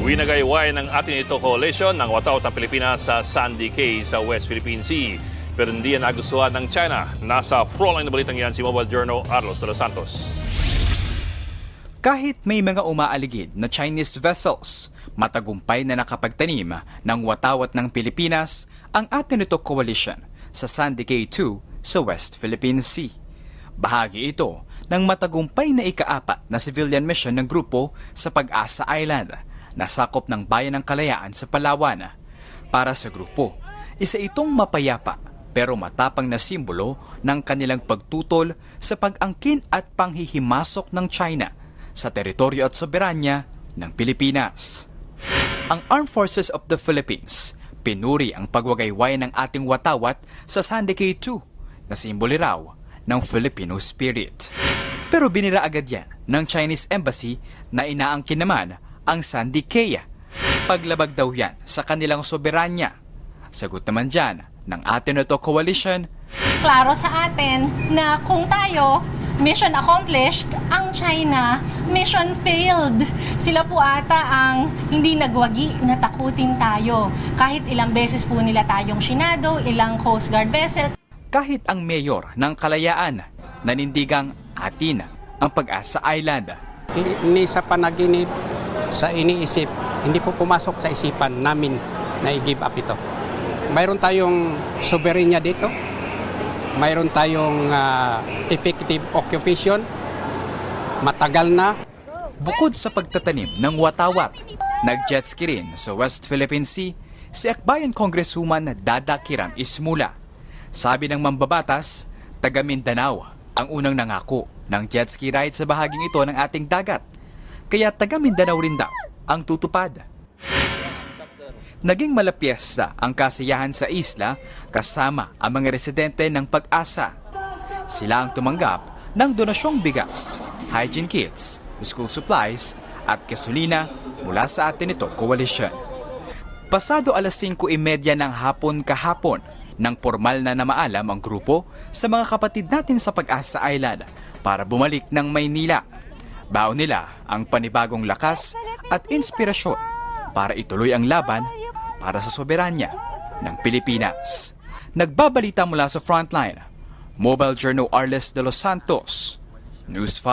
Winagayway ng Ateneo Coalition ng watawat ng Pilipinas sa Sandy Cay sa West Philippine Sea. Pero hindi yan nagustuhan ng China. Nasa frontline na balitang yan si Mobile Journal Arlos de los Santos. Kahit may mga umaaligid na Chinese vessels, matagumpay na nakapagtanim ng watawat ng Pilipinas ang Ateneo Coalition sa Sandy Cay 2 sa West Philippine Sea. Bahagi ito ng matagumpay na ika-4 na civilian mission ng grupo sa Pag-asa Island na sakop ng Bayan ng Kalayaan sa Palawan. Para sa grupo, isa itong mapayapa pero matapang na simbolo ng kanilang pagtutol sa pag-angkin at panghihimasok ng China sa teritoryo at soberanya ng Pilipinas. Ang Armed Forces of the Philippines pinuri ang pagwagayway ng ating watawat sa Sandy Cay 2 na simbolo raw ng Filipino spirit. Pero binira agad yan ng Chinese Embassy na inaangkin naman ang Sandy Cay. Paglabag daw yan sa kanilang soberanya. Sagot naman dyan ng Ateneo Coalition, klaro sa atin na kung tayo mission accomplished, ang China mission failed. Sila po ata ang hindi nagwagi na takutin tayo. Kahit ilang beses po nila tayong sinado, ilang Coast Guard vessel. kahit ang mayor ng Kalayaan nanindigang atin ang Pag-asa Island. Hindi sa panaginip, sa iniisip, hindi po pumasok sa isipan namin na i-give up ito. Mayroon tayong soberanya dito, mayroon tayong effective occupation, matagal na. Bukod sa pagtatanim ng watawat, nag-jet ski rin sa West Philippine Sea si Akbayan Congresswoman Dada Kiram Ismula. Sabi ng mambabatas, taga Mindanao ang unang nangako ng jet ski ride sa bahaging ito ng ating dagat. Kaya taga Mindanao rin daw ang tutupad. Naging malapiesta ang kasiyahan sa isla kasama ang mga residente ng Pag-asa. Sila ang tumanggap ng donasyong bigas, hygiene kits, school supplies at gasolina mula sa Ateneo Coalition. Pasado alas 5:30 ng hapon kahapon nang formal na namaalam ang grupo sa mga kapatid natin sa Pag-asa Island para bumalik ng Maynila. Baon nila ang panibagong lakas at inspirasyon para ituloy ang laban para sa soberanya ng Pilipinas. Nagbabalita mula sa frontline, Mobile Journal Arles de los Santos, News 5.